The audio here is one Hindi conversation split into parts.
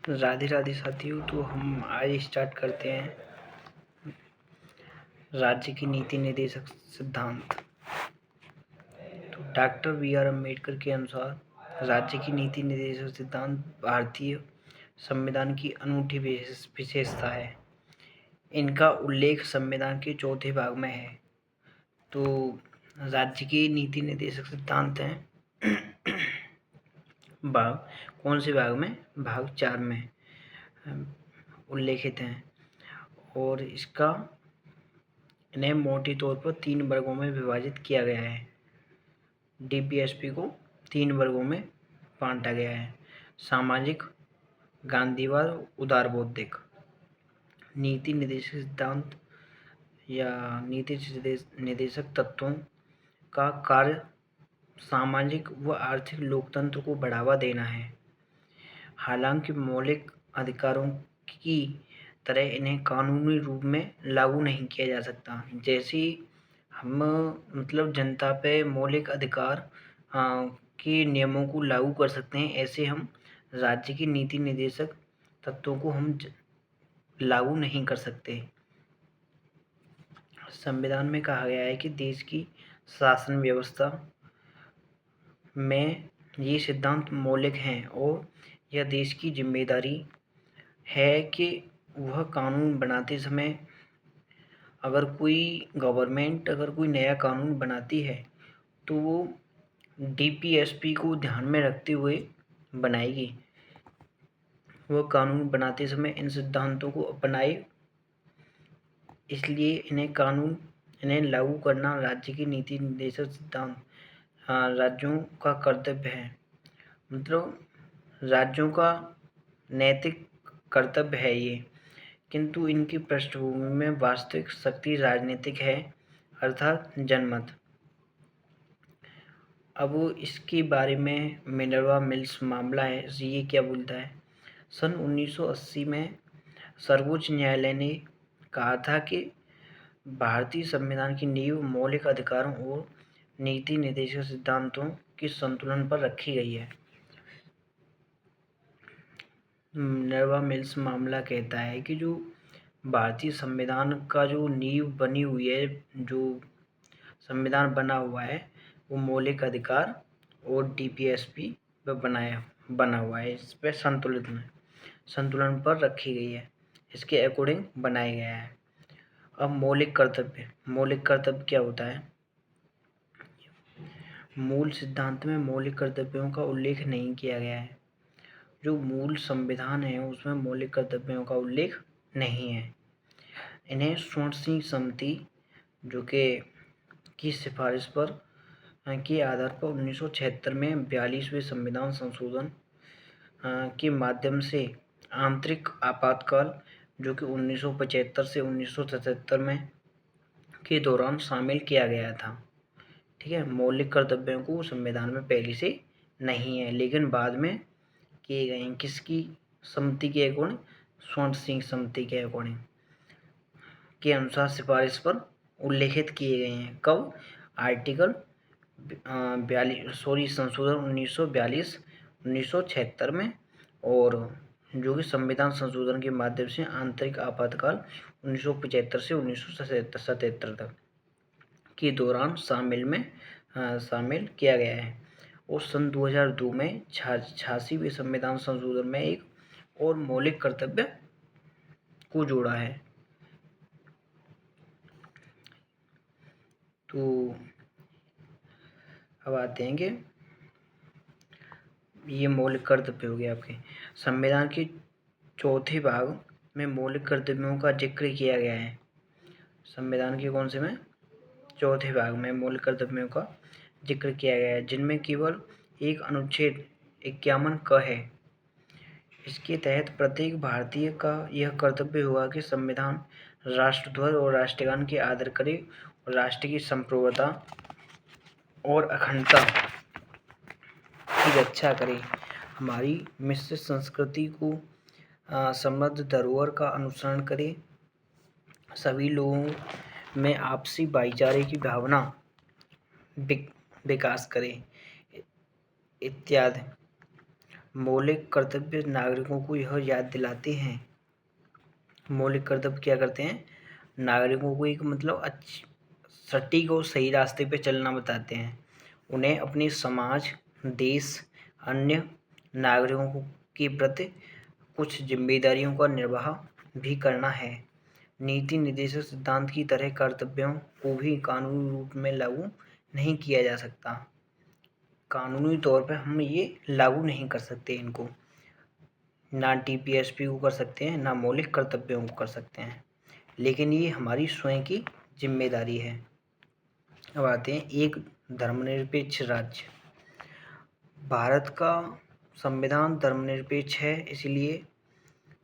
राधे राधे साथियों। तो हम आज स्टार्ट करते हैं राज्य की नीति निर्देशक सिद्धांत। तो डॉक्टर बी.आर. अम्बेडकर के अनुसार राज्य की नीति निर्देशक सिद्धांत भारतीय संविधान की अनूठी विशेषता है। इनका उल्लेख संविधान के चौथे भाग में है। तो राज्य की नीति निर्देशक सिद्धांत हैं भाग कौन से भाग में? भाग 4 में उल्लेखित हैं। और इन्हें मोटे तौर पर 3 वर्गों में विभाजित किया गया है। डीपीएसपी को 3 वर्गों में बांटा गया है: सामाजिक, गांधीवाद, उदार बौद्धिक। नीति निर्देशक सिद्धांत या नीति निर्देशक तत्वों का कार्य सामाजिक व आर्थिक लोकतंत्र को बढ़ावा देना है। हालांकि मौलिक अधिकारों की तरह इन्हें कानूनी रूप में लागू नहीं किया जा सकता। जैसे हम जनता पे मौलिक अधिकार के नियमों को लागू कर सकते हैं, ऐसे हम राज्य की नीति निर्देशक तत्वों को हम लागू नहीं कर सकते। संविधान में कहा गया है कि देश की शासन व्यवस्था में ये सिद्धांत मौलिक हैं और यह देश की जिम्मेदारी है कि वह कानून बनाते समय अगर कोई गवर्नमेंट कोई नया कानून बनाती है तो वो डीपीएसपी को ध्यान में रखते हुए बनाएगी। वह कानून बनाते समय इन सिद्धांतों को अपनाए, इसलिए इन्हें लागू करना राज्य की नीति निर्देशक सिद्धांत राज्यों का कर्तव्य है। राज्यों का नैतिक कर्तव्य है ये, किंतु इनकी पृष्ठभूमि में वास्तविक शक्ति राजनीतिक है, अर्थात जनमत। अब इसके बारे में मिनर्वा मिल्स मामला है, ये क्या बोलता है? सन 1980 में सर्वोच्च न्यायालय ने कहा था कि भारतीय संविधान की नींव मौलिक अधिकारों और नीति निर्देशक सिद्धांतों के संतुलन पर रखी गई है। मिनर्वा मिल्स मामला कहता है कि जो भारतीय संविधान का जो नींव बनी हुई है, जो संविधान बना हुआ है, वो मौलिक अधिकार और डीपीएसपी पर बना हुआ है। इस पर संतुलन पर रखी गई है, इसके अकॉर्डिंग बनाया गया है। अब मौलिक कर्तव्य क्या होता है? मूल सिद्धांत में मौलिक कर्तव्यों का उल्लेख नहीं किया गया है। जो मूल संविधान है उसमें मौलिक कर्तव्यों का उल्लेख नहीं है। इन्हें स्वर्ण समिति जो की सिफारिश पर के आधार पर 1976 में 42वें संविधान संशोधन के माध्यम से आंतरिक आपातकाल जो कि 1975 से 1977 में के दौरान शामिल किया गया था। ठीक है, मौलिक कर्तव्यों को संविधान में पहले से नहीं है, लेकिन बाद में किए गए हैं। किसकी समिति के अकॉर्डिंग? स्वर्ण सिंह समिति के अकॉर्डिंग के अनुसार सिफारिश पर उल्लेखित किए गए हैं। कब? आर्टिकल संशोधन 1976 में, और जो कि संविधान संशोधन के माध्यम से आंतरिक आपातकाल 1975 से 1977 तक के दौरान शामिल किया गया है। और सन 2002 में 86वें संविधान संशोधन में एक और मौलिक कर्तव्य को जोड़ा है। तो अब आते हैं कि ये मौलिक कर्तव्य हो गया आपके। संविधान के चौथे भाग में मौलिक कर्तव्यों का जिक्र किया गया है। संविधान के कौन से में? चौथे भाग में मौलिक कर्तव्यों का जिक्र किया गया है, जिनमें केवल एक अनुच्छेद 51 क है। इसके तहत प्रत्येक भारतीय का यह कर्तव्य होगा कि संविधान, राष्ट्रध्वज और राष्ट्रगान की आदर करे और राष्ट्र की संप्रभुता और अखंडता की रक्षा करे, हमारी मिश्रित संस्कृति को समृद्ध धरोहर का अनुसरण करे, सभी लोगों में आपसी भाईचारे की भावना विकास करे इत्यादि। मौलिक कर्तव्य नागरिकों को यह याद दिलाते हैं। मौलिक कर्तव्य क्या करते हैं? नागरिकों को एक मतलब अच्छी सटीक और सही रास्ते पे चलना बताते हैं। उन्हें अपने समाज, देश, अन्य नागरिकों के प्रति कुछ जिम्मेदारियों का निर्वाह भी करना है। नीति निर्देशक सिद्धांत की तरह कर्तव्यों को भी कानूनी रूप में लागू नहीं किया जा सकता। कानूनी तौर पर हम ये लागू नहीं कर सकते इनको, ना टीपीएसपी को कर सकते हैं, ना मौलिक कर्तव्यों को कर सकते हैं, लेकिन ये हमारी स्वयं की जिम्मेदारी है। अब आते हैं एक धर्मनिरपेक्ष राज्य। भारत का संविधान धर्मनिरपेक्ष है, इसलिए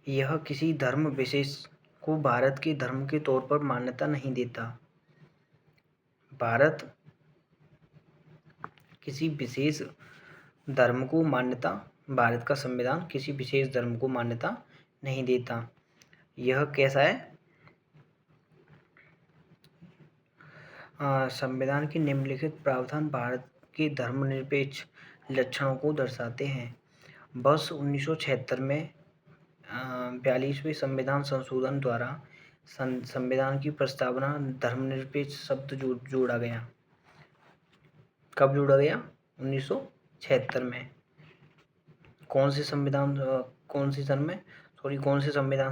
यह किसी धर्म विशेष को भारत के धर्म के तौर पर मान्यता नहीं देता। भारत किसी विशेष धर्म को मान्यता भारत का संविधान किसी विशेष धर्म को मान्यता नहीं देता। यह कैसा है? संविधान के निम्नलिखित प्रावधान भारत के धर्मनिरपेक्ष लक्षणों को दर्शाते हैं। वर्ष 1976 में 42वें संविधान संशोधन द्वारा संविधान की प्रस्तावना धर्मनिरपेक्ष शब्द जोड़ा गया। कब जोड़ा गया? 1976 में। कौन से संविधान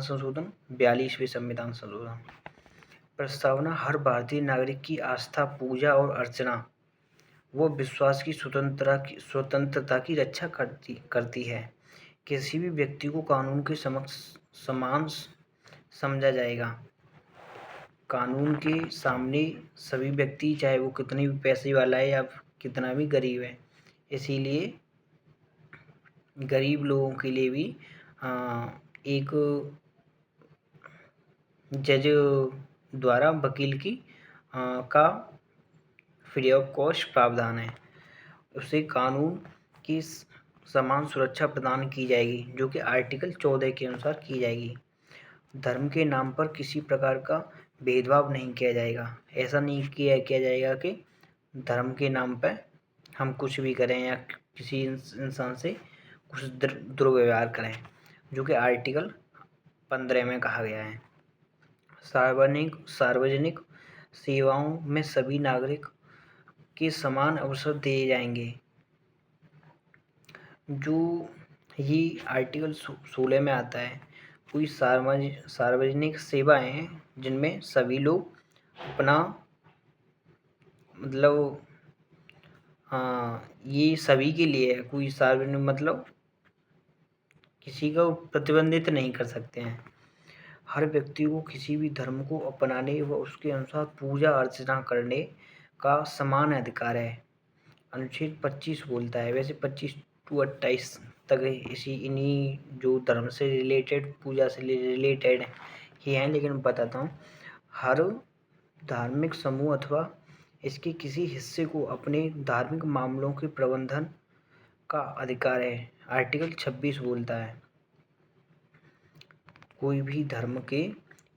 संशोधन? 42वें संविधान संशोधन। प्रस्तावना हर भारतीय नागरिक की आस्था, पूजा और अर्चना व विश्वास की स्वतंत्रता की रक्षा करती है। किसी भी व्यक्ति को कानून के समक्ष समान समझा जाएगा। कानून के सामने सभी व्यक्ति, चाहे वो कितने भी पैसे वाला है या कितना भी गरीब है, इसीलिए गरीब लोगों के लिए भी एक जज द्वारा वकील की का फ्री ऑफ कॉस्ट प्रावधान है। उसे कानून की समान सुरक्षा प्रदान की जाएगी, जो कि आर्टिकल 14 के अनुसार की जाएगी। धर्म के नाम पर किसी प्रकार का भेदभाव नहीं किया जाएगा। ऐसा नहीं किया जाएगा कि धर्म के नाम पर हम कुछ भी करें या किसी इंसान से कुछ दुर्व्यवहार करें, जो कि आर्टिकल 15 में कहा गया है। सार्वजनिक सेवाओं में सभी नागरिक के समान अवसर दिए जाएंगे। जो ये आर्टिकल 16 में आता है, कोई सार्वजनिक सेवाएं हैं जिनमें सभी लोग अपना मतलब ये सभी के लिए है। कोई सार्वजनिक मतलब किसी को प्रतिबंधित नहीं कर सकते हैं। हर व्यक्ति को किसी भी धर्म को अपनाने व उसके अनुसार पूजा अर्चना करने का समान अधिकार है। अनुच्छेद 25 बोलता है, वैसे 25 to 28 तक इन्हीं जो धर्म से रिलेटेड, पूजा से रिलेटेड ही हैं, लेकिन बताता हूँ। हर धार्मिक समूह अथवा इसके किसी हिस्से को अपने धार्मिक मामलों के प्रबंधन का अधिकार है। आर्टिकल 26 बोलता है कोई भी धर्म के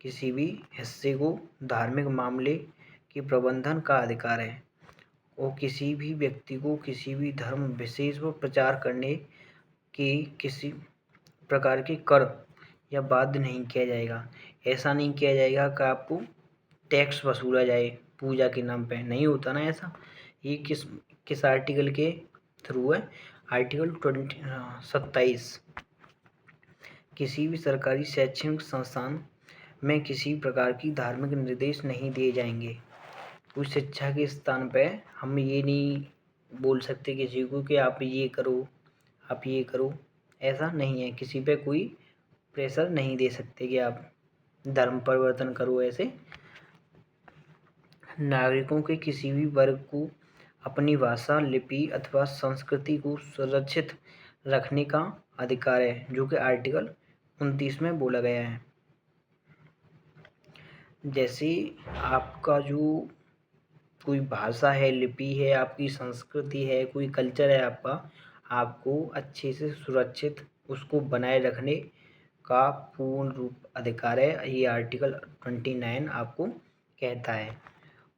किसी भी हिस्से को धार्मिक मामले के प्रबंधन का अधिकार है, और किसी भी व्यक्ति को किसी भी धर्म विशेष पर प्रचार करने के किसी प्रकार के कर या बाध्य नहीं किया जाएगा। ऐसा नहीं किया जाएगा कि आपको टैक्स वसूला जाए पूजा के नाम पे, नहीं होता ना ऐसा। ये किस आर्टिकल के थ्रू है? आर्टिकल 27। किसी भी सरकारी शैक्षणिक संस्थान में किसी प्रकार की धार्मिक निर्देश नहीं दिए जाएंगे। कोई शिक्षा के स्थान पे हम ये नहीं बोल सकते किसी को कि आप ये करो, आप ये करो। ऐसा नहीं है, किसी पे कोई प्रेशर नहीं दे सकते कि आप धर्म परिवर्तन करो। ऐसे नागरिकों के किसी भी वर्ग को अपनी भाषा, लिपि अथवा संस्कृति को सुरक्षित रखने का अधिकार है, जो कि आर्टिकल 29 में बोला गया है। जैसे आपका जो कोई भाषा है, लिपि है, आपकी संस्कृति है, कोई कल्चर है आपका, आपको अच्छे से सुरक्षित उसको बनाए रखने का पूर्ण रूप अधिकार है। ये आर्टिकल 29 आपको कहता है।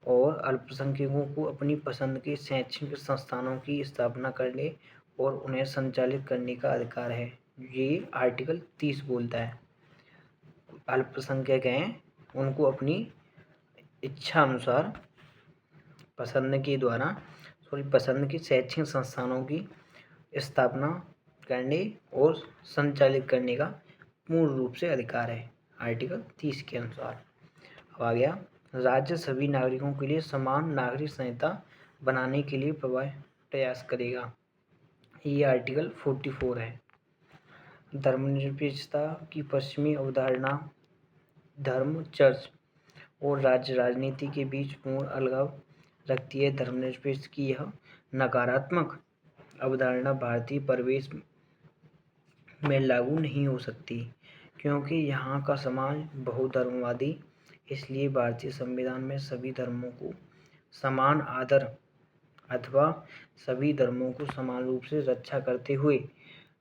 और अल्पसंख्यकों को अपनी पसंद के शैक्षणिक संस्थानों की स्थापना करने और उन्हें संचालित करने का अधिकार है। ये आर्टिकल 30 बोलता है। अल्पसंख्यक हैं, उनको अपनी इच्छा अनुसार पसंद की शैक्षणिक संस्थानों की स्थापना करने और संचालित करने का पूर्ण रूप से अधिकार है, आर्टिकल 30 के अनुसार। अब आ गया, राज्य सभी नागरिकों के लिए समान नागरिक संहिता बनाने के लिए प्रयास करेगा। ये आर्टिकल 44 है। धर्मनिरपेक्षता की पश्चिमी अवधारणा धर्म, चर्च और राज्य राजनीति के बीच पूर्ण अलगाव रखती है। धर्मनिरपेक्ष की यह नकारात्मक अवधारणा भारतीय परिवेश में लागू नहीं हो सकती, क्योंकि यहाँ का समाज बहुधर्मवादी। इसलिए भारतीय संविधान में सभी धर्मों को समान आदर अथवा सभी धर्मों को समान रूप से रक्षा करते हुए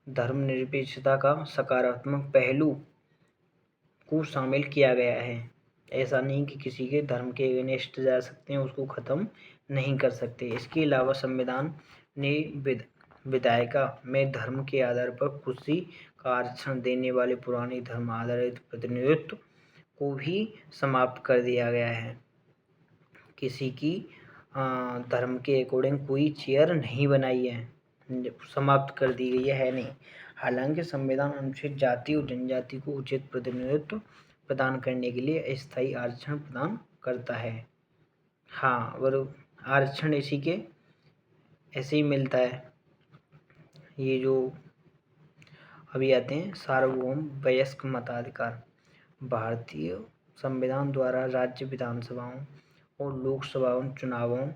धर्मनिरपेक्षता का सकारात्मक पहलू को शामिल किया गया है। ऐसा नहीं कि किसी के धर्म के अगेंस्ट जा सकते हैं, उसको ख़त्म नहीं कर सकते। इसके अलावा संविधान ने विधायिका में धर्म के आधार पर कुर्सी का आरक्षण देने वाले पुराने धर्म आधारित प्रतिनिधित्व को भी समाप्त कर दिया गया है। किसी की धर्म के अकॉर्डिंग कोई चेयर नहीं बनाई है, समाप्त कर दी गई है नहीं। हालांकि संविधान अनुसूचित जाति और जनजाति को उचित प्रतिनिधित्व प्रदान करने के लिए अस्थायी आरक्षण प्रदान करता है। हाँ, और आरक्षण इसी के ऐसे ही मिलता है। ये जो अभी आते हैं, सार्वभौम वयस्क मताधिकार। भारतीय संविधान द्वारा राज्य विधानसभाओं और लोकसभा चुनावों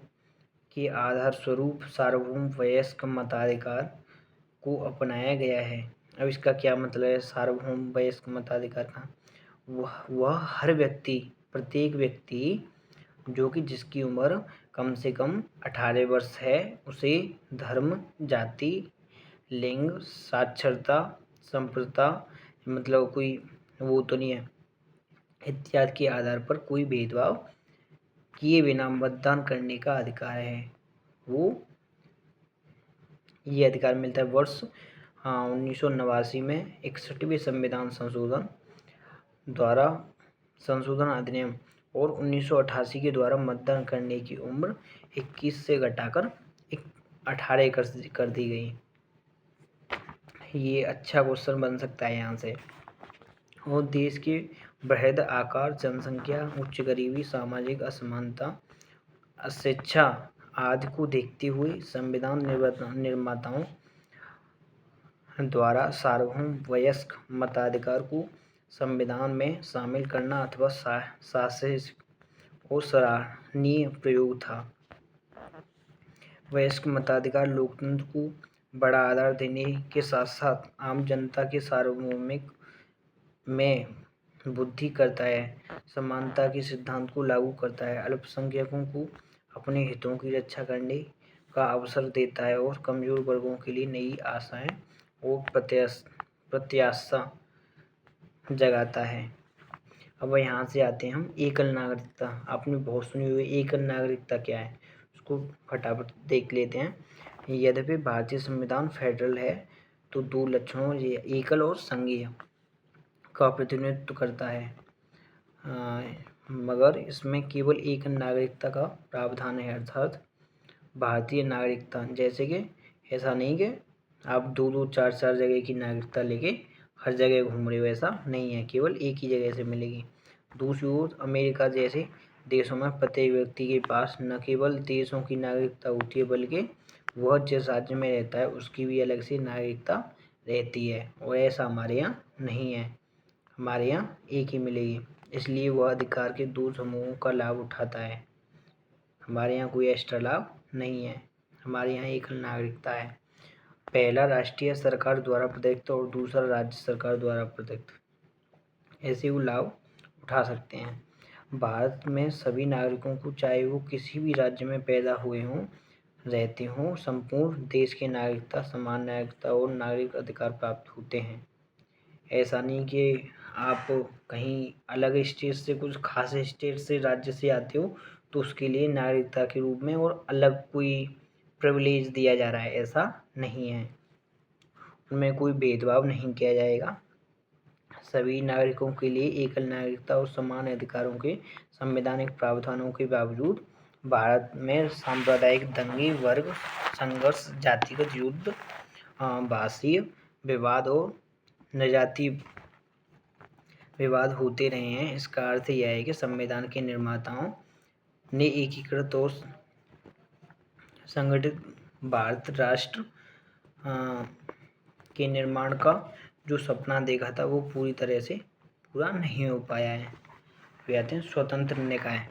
के आधार स्वरूप सार्वभौम वयस्क मताधिकार को अपनाया गया है। अब इसका क्या मतलब है सार्वभौम वयस्क मताधिकार का? वह हर व्यक्ति, प्रत्येक व्यक्ति जो कि जिसकी उम्र कम से कम 18 वर्ष है, उसे धर्म, जाति, लिंग, साक्षरता, संप्रदाय, मतलब कोई वो तो नहीं है, इत्यादि के आधार पर कोई भेदभाव किए बिना मतदान करने का अधिकार है। ये अधिकार मिलता है वर्ष 1989 में 61वें संविधान संशोधन द्वारा संशोधन अधिनियम और 1988 के द्वारा मतदान करने की उम्र 21 से घटाकर 18 कर दी गई। ये अच्छा क्वेश्चन बन सकता है यहाँ से। और देश के बृहद आकार, जनसंख्या, उच्च गरीबी, सामाजिक असमानता, अशिक्षा आदि को देखते हुए संविधान निर्माताओं द्वारा सार्वभौम वयस्क मताधिकार को संविधान में शामिल करना अथवा साहसिक और सराहनीय प्रयोग था। वयस्क मताधिकार लोकतंत्र को बड़ा आधार देने के साथ साथ आम जनता के सार्वभौमिक में वृद्धि करता है, समानता के सिद्धांत को लागू करता है, अल्पसंख्यकों को अपने हितों की रक्षा करने का अवसर देता है और कमजोर वर्गों के लिए नई आशाएं और प्रत्याशा जगाता है। अब यहाँ से आते हैं हम एकल नागरिकता। आपने बहुत सुनी हुई एकल नागरिकता क्या है, उसको फटाफट देख लेते हैं। यद्यपि भारतीय संविधान फेडरल है, तो दो लक्षणों एकल और संघीय का प्रतिनिधित्व करता है, मगर इसमें केवल एक नागरिकता का प्रावधान है, अर्थात भारतीय नागरिकता। जैसे कि ऐसा नहीं कि आप दो चार जगह की नागरिकता लेके हर जगह घूम रहे हो, ऐसा नहीं है, केवल एक ही जगह से मिलेगी। दूसरी ओर अमेरिका जैसे देशों में प्रत्येक व्यक्ति के पास न केवल देशों की नागरिकता होती है, बल्कि वह जिस राज्य में रहता है उसकी भी अलग से नागरिकता रहती है, और ऐसा हमारे यहाँ नहीं है, हमारे यहाँ एक ही मिलेगी। इसलिए वह अधिकार के दो समूहों का लाभ उठाता है। हमारे यहाँ कोई एक्स्ट्रा लाभ नहीं है, हमारे यहाँ एकल नागरिकता है। पहला राष्ट्रीय सरकार द्वारा प्रदत्त और दूसरा राज्य सरकार द्वारा प्रदत्त, ऐसे वो लाभ उठा सकते हैं। भारत में सभी नागरिकों को, चाहे वो किसी भी राज्य में पैदा हुए हों, रहते हों, संपूर्ण देश की नागरिकता, समान नागरिकता और नागरिक अधिकार प्राप्त होते हैं। ऐसा नहीं कि आप कहीं अलग स्टेट से, कुछ खास स्टेट से, राज्य से आते हो तो उसके लिए नागरिकता के रूप में और अलग कोई प्रिविलेज दिया जा रहा है, ऐसा नहीं है। उनमें कोई भेदभाव नहीं किया जाएगा। सभी नागरिकों के लिए एकल नागरिकता और समान अधिकारों के संवैधानिक प्रावधानों के बावजूद भारत में सांप्रदायिक दंगे, वर्ग संघर्ष, जातिगत युद्ध, भाषीय विवाद और नजाति विवाद होते रहे हैं। इसका अर्थ यह है कि संविधान के निर्माताओं ने एकीकृत और संगठित भारत राष्ट्र के निर्माण का जो सपना देखा था वो पूरी तरह से पूरा नहीं हो पाया है। वे आते हैं स्वतंत्र निकाय।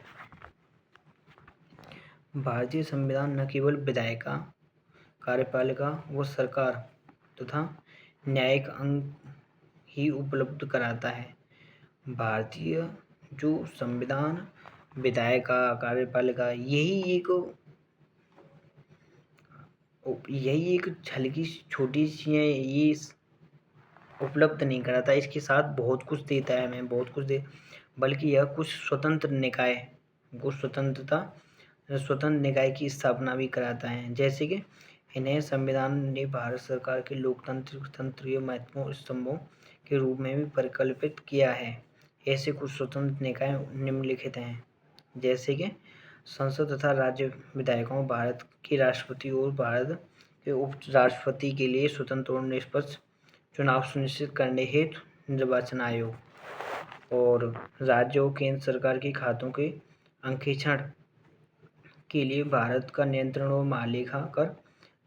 भारतीय संविधान न केवल विधायिका, कार्यपालिका व सरकार तथा न्यायिक अंग ही उपलब्ध कराता है। भारतीय जो संविधान, विधायिका, कार्यपालिका यही एक हल्की छोटी सी है, ये उपलब्ध नहीं कराता। इसके साथ बहुत कुछ देता है हमें, बहुत कुछ दे, बल्कि यह कुछ स्वतंत्र निकाय को स्वतंत्र निकाय की स्थापना भी कराता है। जैसे कि इन्हें संविधान ने भारत सरकार के लोकतांत्रिक तंत्रीय महत्वपूर्ण स्तंभों के रूप में भी परिकल्पित किया है। ऐसे कुछ स्वतंत्र निकाय निम्नलिखित हैं, जैसे कि संसद तथा राज्य विधायकों, भारत के राष्ट्रपति और भारत के उपराष्ट्रपति के लिए स्वतंत्र और निष्पक्ष चुनाव सुनिश्चित करने हेतु निर्वाचन आयोग, और राज्य और केंद्र सरकार के खातों के अंकेक्षण के लिए भारत का नियंत्रण और महालेखाकार,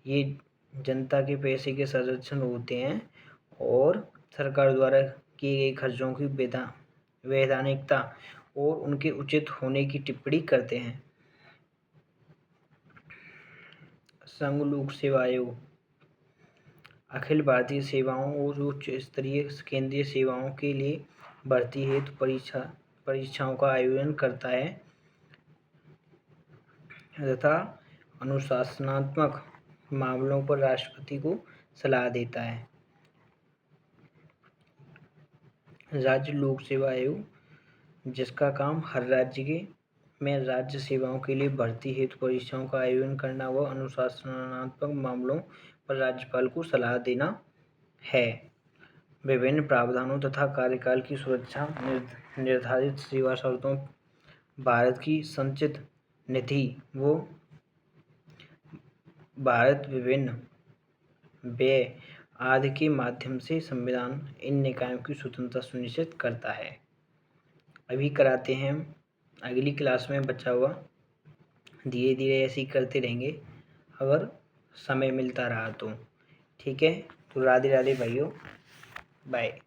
ये जनता के पैसे के संरक्षण होते हैं और सरकार द्वारा किए गए खर्चों की वैधानिकता और उनके उचित होने की टिप्पणी करते हैं। संघ लोक सेवा आयोग अखिल भारतीय सेवाओं और उच्च स्तरीय केंद्रीय सेवाओं के लिए भर्ती हेतु परीक्षाओं का आयोजन करता है तथा अनुशासनात्मक मामलों पर राष्ट्रपति को सलाह देता है। राज्य लोक सेवा आयोग, जिसका काम हर राज्य में राज्य सेवाओं के लिए भर्ती हेतु परीक्षाओं का आयोजन करना व अनुशासनात्मक मामलों पर राज्यपाल को सलाह देना है। विभिन्न प्रावधानों तथा कार्यकाल की सुरक्षा, निर्धारित सेवा शर्तों, भारत की संचित निधि व भारत विभिन्न व्यय आदि के माध्यम से संविधान इन निकायों की स्वतंत्रता सुनिश्चित करता है। अभी कराते हैं, अगली क्लास में बचा हुआ धीरे धीरे ऐसे ही करते रहेंगे अगर समय मिलता रहा तो। ठीक है, तो राधे राधे भाइयों, बाय।